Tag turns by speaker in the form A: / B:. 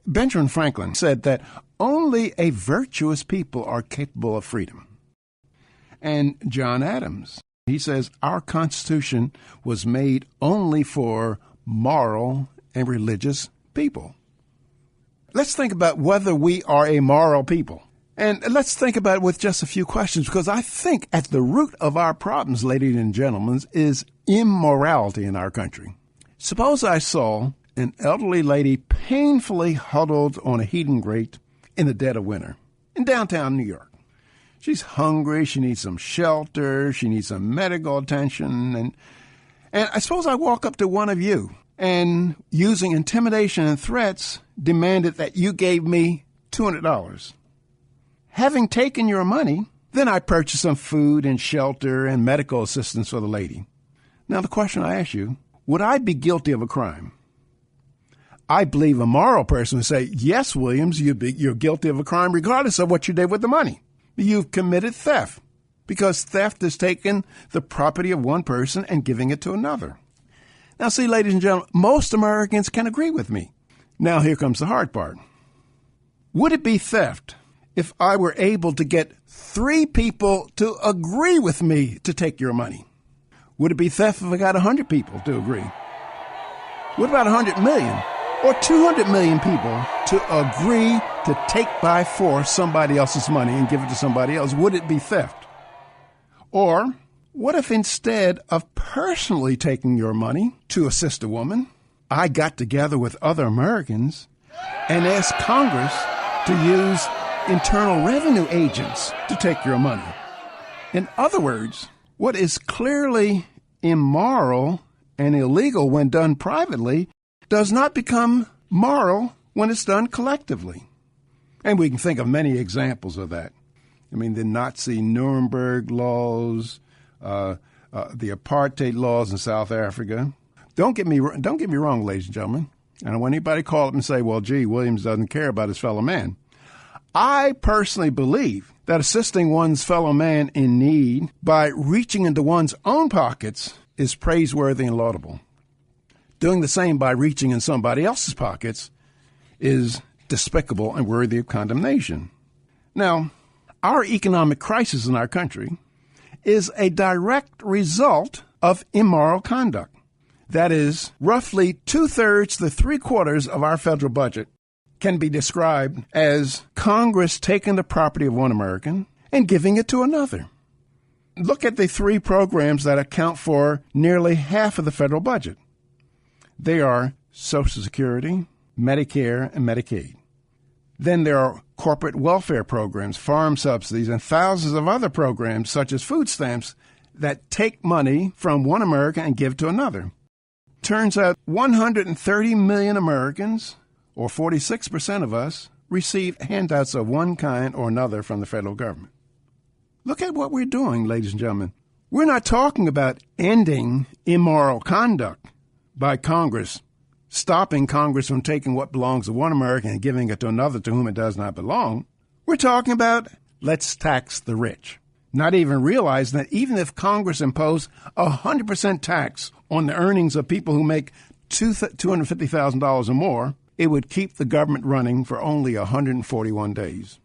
A: Benjamin Franklin said that only a virtuous people are capable of freedom. And John Adams, he says our Constitution was made only for moral and religious people. Let's think about whether we are a moral people. And let's think about it with just a few questions, because I think at the root of our problems, ladies and gentlemen, is immorality in our country. Suppose I saw an elderly lady painfully huddled on a heating grate in the dead of winter in downtown New York. She's hungry, she needs some shelter, she needs some medical attention, and I suppose I walk up to one of you and, using intimidation and threats, demanded that you gave me $200. Having taken your money, then I purchased some food and shelter and medical assistance for the lady. Now the question I ask you, would I be guilty of a crime? I believe a moral person would say, yes, Williams, you're guilty of a crime regardless of what you did with the money. You've committed theft, because theft is taking the property of one person and giving it to another. Now, see, ladies and gentlemen, most Americans can agree with me. Now, here comes the hard part. Would it be theft if I were able to get 3 people to agree with me to take your money? Would it be theft if I got 100 people to agree? What about 100 million or 200 million people to agree to take by force somebody else's money and give it to somebody else? Would it be theft? Or what if instead of personally taking your money to assist a woman, I got together with other Americans and asked Congress to use Internal Revenue agents to take your money? In other words, what is clearly immoral and illegal when done privately does not become moral when it's done collectively. And we can think of many examples of that. I mean, the Nazi Nuremberg laws, the apartheid laws in South Africa. Don't get me wrong, ladies and gentlemen. I don't want anybody to call up and say, well, gee, Williams doesn't care about his fellow man. I personally believe that assisting one's fellow man in need by reaching into one's own pockets is praiseworthy and laudable. Doing the same by reaching in somebody else's pockets is despicable and worthy of condemnation. Now, our economic crisis in our country is a direct result of immoral conduct. That is, roughly 2/3 to 3/4 of our federal budget can be described as Congress taking the property of one American and giving it to another. Look at the 3 programs that account for nearly half of the federal budget. They are Social Security, Medicare, and Medicaid. Then there are corporate welfare programs, farm subsidies, and thousands of other programs such as food stamps that take money from one American and give to another. Turns out 130 million Americans, or 46% of us, receive handouts of one kind or another from the federal government. Look at what we're doing, ladies and gentlemen. We're not talking about ending immoral conduct by Congress, stopping Congress from taking what belongs to one American and giving it to another to whom it does not belong. We're talking about let's tax the rich, not even realizing that even if Congress imposed 100% tax on the earnings of people who make $250,000 or more, it would keep the government running for only 141 days.